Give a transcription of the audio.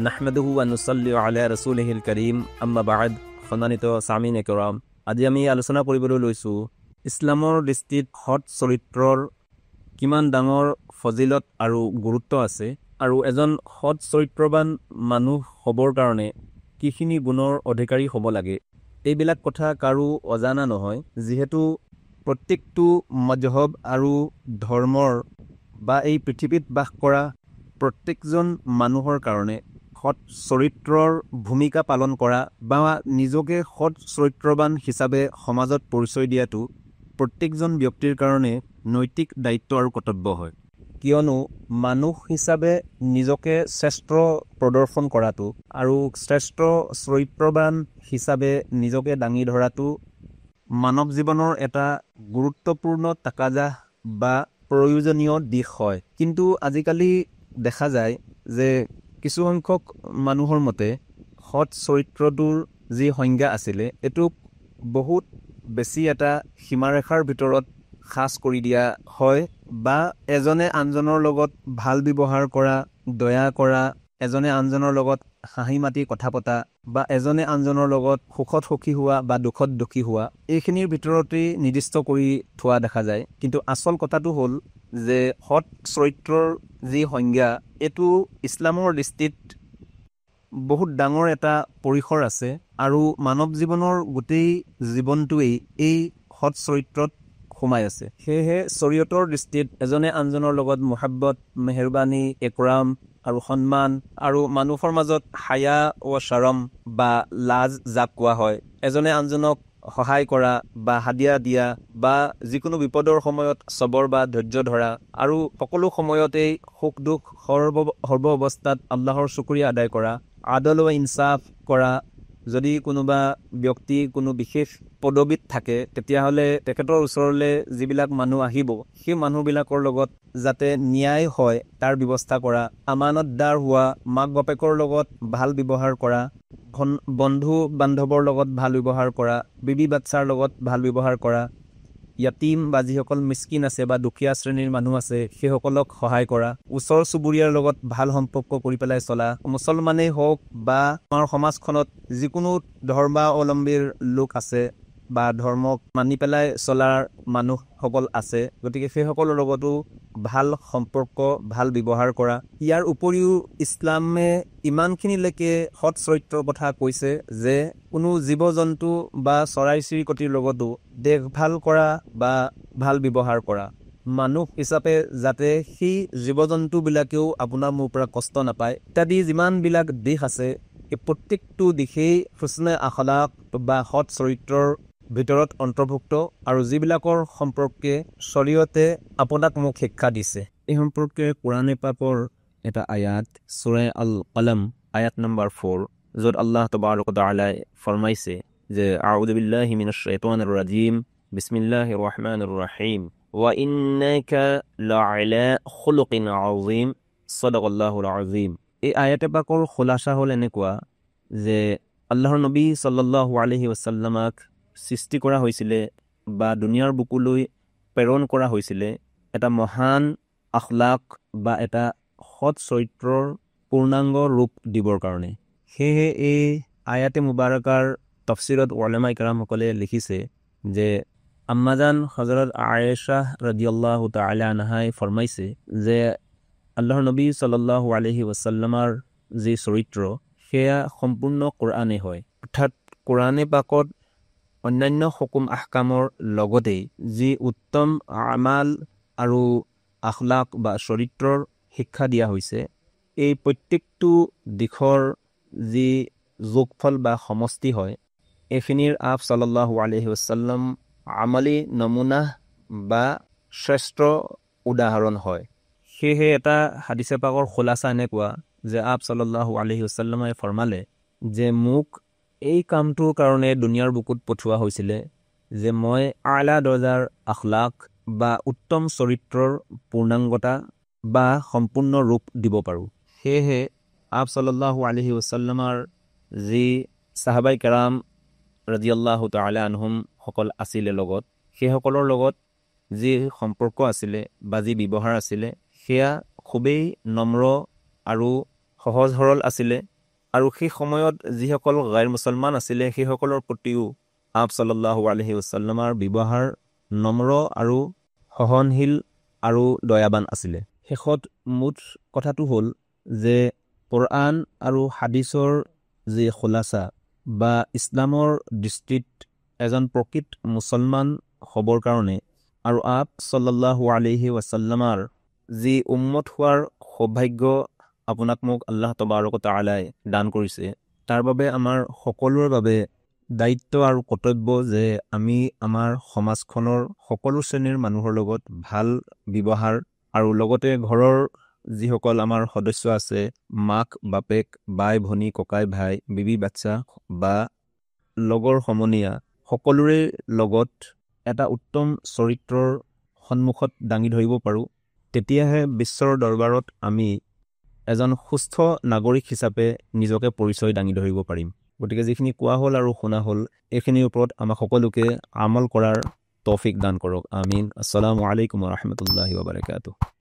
নাহমাদুহু ওয়া নুছল্লি আলা ৰাছূলিহিল কাৰীম আম্মা বা'দ। সম্মানিত সামিন একৰাম, আজি আমি আলোচনা কৰিবলৈ লৈছোঁ ইছলামৰ দৃষ্টিত সৎ চৰিত্ৰৰ কিমান ডাঙৰ ফজিলত আৰু গুৰুত্ব আছে, আৰু এজন সৎ চৰিত্ৰৱান মানুহ হ'বৰ কাৰণে কিখিনি গুণৰ অধিকাৰী হ'ব লাগে। এইবিলাক কথা কাৰো অজানা নহয়, যিহেতু প্ৰত্যেকটো মজহব আৰু ধৰ্মৰ বা এই পৃথিৱীত বাস কৰা প্ৰত্যেকজন মানুহৰ কাৰণে সৎ চৰিত্ৰৰ ভূমিকা পালন কৰা বা নিজকে সৎ চৰিত্ৰৱান হিচাপে সমাজত পৰিচয় দিয়াটো প্ৰত্যেকজন ব্যক্তিৰ কাৰণে নৈতিক দায়িত্ব আৰু কৰ্তব্য হয়। কিয়নো মানুহ হিচাপে নিজকে শ্ৰেষ্ঠ প্ৰদৰ্শন কৰাটো আৰু শ্ৰেষ্ঠ চৰিত্ৰৱান হিচাপে নিজকে দাঙি ধৰাটো মানৱ জীৱনৰ এটা গুৰুত্বপূৰ্ণ তাকাজা বা প্ৰয়োজনীয় দিশ হয়। কিন্তু আজিকালি দেখা যায় যে কিছুসংখ্যক মানুহৰ মতে সৎ চৰিত্ৰটোৰ যি সংজ্ঞা আছিলে এইটো বহুত বেছি এটা সীমাৰেখাৰ ভিতৰত সাজ কৰি দিয়া হয়, বা এজনে আনজনৰ লগত ভাল ব্যৱহাৰ কৰা, দয়া কৰা, এজনে আনজনৰ লগত হাঁহি মাতি কথা পতা, বা এজনে আনজনৰ লগত সুখত সুখী হোৱা বা দুখত দুখী হোৱা, এইখিনিৰ ভিতৰতেই নিৰ্দিষ্ট কৰি থোৱা দেখা যায়। কিন্তু আচল কথাটো হ'ল যে সৎ চৰিত্ৰৰ যি সংজ্ঞা এইটো ইছলামৰ দৃষ্টিত বহুত ডাঙৰ এটা পৰিসৰ আছে, আৰু মানৱ জীৱনৰ গোটেই জীৱনটোৱেই এই সৎ চৰিত্ৰত সোমাই আছে। সেয়েহে শৰীয়তৰ দৃষ্টিত এজনে আনজনৰ লগত মুহাব্বত, মেহৰবানী, একৰাম আৰু সন্মান, আৰু মানুহৰ মাজত হায়া ও শৰম বা লাজ যাক কোৱা হয়, এজনে আনজনক সহায় কৰা বা হাদিয়া দিয়া, বা যিকোনো বিপদৰ সময়ত সবৰ বা ধৈৰ্য ধৰা, আৰু সকলো সময়তেই সুখ দুখ সৰ্ব অৱস্থাত আল্লাহৰ শুকৰিয়া আদায় কৰা, আদল ও ইনচাফ কৰা। যদি কোনোবা ব্যক্তি কোনো বিশেষ পদবীত থাকে তেতিয়াহ'লে তেখেতৰ ওচৰলৈ যিবিলাক মানুহ আহিব সেই মানুহবিলাকৰ লগত যাতে ন্যায় হয় তাৰ ব্যৱস্থা কৰা, আমানতদাৰ হোৱা, মাক বাপেকৰ লগত ভাল ব্যৱহাৰ কৰা, বন্ধু বান্ধৱৰ লগত ভাল ব্যৱহাৰ কৰা, বিবি বাচ্চাৰ লগত ভাল ব্যৱহাৰ কৰা, য়াতিম বা যিসকল মিস্কিন আছে বা দুখীয়া শ্ৰেণীৰ মানুহ আছে সেইসকলক সহায় কৰা, ওচৰ চুবুৰীয়াৰ লগত ভাল সম্পৰ্ক কৰি পেলাই চলা। মুছলমানেই হওক বা আমাৰ সমাজখনত যিকোনো ধৰ্মাৱলম্বীৰ লোক আছে বা ধৰ্মক মানি পেলাই চলাৰ মানুহসকল আছে, গতিকে সেইসকলৰ লগতো ভাল সম্পৰ্ক, ভাল ব্যৱহাৰ কৰা। ইয়াৰ উপৰিও ইছলামে ইমানখিনিলৈকে সৎ চৰিত্ৰৰ কথা কৈছে যে কোনো জীৱ জন্তু বা চৰাই চিৰিকটিৰ লগতো দেখভাল কৰা বা ভাল ব্যৱহাৰ কৰা। মানুহ হিচাপে যাতে সেই জীৱ জন্তুবিলাকেও আপোনাৰ মোৰ পৰা কষ্ট নাপায়, ইত্যাদি যিমানবিলাক দিশ আছে এই প্ৰত্যেকটো দিশেই হুস্নে আখলাক বা সৎ চৰিত্ৰৰ ভিতৰত অন্তৰ্ভুক্ত, আৰু যিবিলাকৰ সম্পৰ্কে শৰীয়তে আপোনাক মোক শিক্ষা দিছে। এই সম্পৰ্কে কোৰাণে পাকৰ এটা আয়াত, সূৰা আল কলম আয়াত নম্বৰ 4, য'ত আল্লাহ তাবাৰক ও তাআলা ফৰমাইছে যে আউযু বিল্লাহি মিনাশ শাইতানিৰ ৰাজীম, বিসমিল্লাহিৰ ৰহমানিৰ ৰহিম, ওয়া ইন্নাকা লাআলা খুলুকিন আযীম, সাদাকাল্লাহুল আযীম। এই আয়াতে পাকৰ খোলাসা হ'ল এনেকুৱা যে আল্লাহৰ নবী সাল্লাল্লাহু আলাইহি ওয়াসাল্লামক সৃষ্টি কৰা হৈছিলে বা দুনিয়াৰ বুকুলৈ প্ৰেৰণ কৰা হৈছিলে এটা মহান আখলাক বা এটা সৎ চৰিত্ৰৰ পূৰ্ণাংগ ৰূপ দিবৰ কাৰণে। সেয়েহে এই আয়াতে মুবাৰকাৰ তফছিৰত উলামা ইকৰামসকলে লিখিছে যে আম্মাজান হযৰত আয়েশা ৰাদিয়াল্লাহু তাআলা আনহাই ফৰমাইছে যে আল্লাহৰ নবী সাল্লাল্লাহু আলাইহি ওয়াসাল্লামৰ যি চৰিত্ৰ সেয়া সম্পূৰ্ণ কোৰআনে হয়। অৰ্থাৎ কোৰআনে পাকত অন্যান্য হুকুম আহকামৰ লগতেই যি উত্তম আমাল আৰু আখলাক বা চৰিত্ৰৰ শিক্ষা দিয়া হৈছে, এই প্ৰত্যেকটো দিশৰ যি যোগফল বা সমষ্টি হয়, এইখিনিৰ আপ সাল্লাল্লাহু আলাইহি ওয়াসাল্লাম আমালি নমুনা বা শ্ৰেষ্ঠ উদাহৰণ হয়। সেয়েহে এটা হাদিছে পাকৰ খোলাসা এনেকুৱা যে আপ সাল্লাল্লাহু আলাইহি ওয়াসাল্লামে ফৰমালে যে মোক এই কামটোৰ কাৰণে দুনিয়াৰ বুকুত পঠোৱা হৈছিলে যে মই আলা দৰ্জাৰ আখলাক বা উত্তম চৰিত্ৰৰ পূৰ্ণাংগতা বা সম্পূৰ্ণ ৰূপ দিব পাৰোঁ। সেয়েহে আপ সাল্লাল্লাহু আলাইহি ওয়াসাল্লামৰ যি সাহাবাই কেৰাম ৰাদিয়াল্লাহু তাআলা আনহুম সকল আছিলে লগত, সেইসকলৰ লগত যি সম্পৰ্ক আছিলে বা যি ব্যৱহাৰ আছিলে সেয়া খুবেই নম্ৰ আৰু সহজ সৰল আছিলে আৰু সেই সময়ত যিসকল গাইৰ মুছলমান আছিলে সেইসকলৰ প্ৰতিও আপ সাল্লাল্লাহু আলাইহি ওয়াসাল্লামৰ ব্যৱহাৰ নম্ৰ আৰু সহনশীল আৰু দয়াবান আছিলে। শেষত মুঠ কথাটো হ'ল যে কোৰআন আৰু হাদিছৰ যি খোলাচা বা ইছলামৰ দৃষ্টিত এজন প্ৰকৃত মুছলমান হ'বৰ কাৰণে আৰু আপ সাল্লাল্লাহু আলাইহি ওয়াসাল্লামৰ যি উম্মত হোৱাৰ সৌভাগ্য আপোনাক মোক আল্লাহ তবাৰক তাআলাই দান কৰিছে, তাৰ বাবে আমাৰ সকলোৰে বাবে দায়িত্ব আৰু কৰ্তব্য যে আমি আমাৰ সমাজখনৰ সকলো শ্ৰেণীৰ মানুহৰ লগত ভাল ব্যৱহাৰ আৰু লগতে ঘৰৰ যিসকল আমাৰ সদস্য আছে, মাক বাপেক, বাই ভনী, ককাই ভাই, বিবি বাচ্চা বা লগৰ সমনীয়া সকলোৰে লগত এটা উত্তম চৰিত্ৰৰ সন্মুখত দাঙি ধৰিব পাৰোঁ। তেতিয়াহে বিশ্বৰ দৰবাৰত আমি এজন সুস্থ নাগৰিক হিচাপে নিজকে পৰিচয় দাঙি ধৰিব পাৰিম। গতিকে যিখিনি কোৱা হ'ল আৰু শুনা হ'ল, এইখিনিৰ ওপৰত আমাক সকলোকে আমল কৰাৰ তৌফিক দান কৰক। আমিন। আসসালামু আলাইকুম ওয়া ৰাহমাতুল্লাহি ওয়া বাৰাকাতুহু।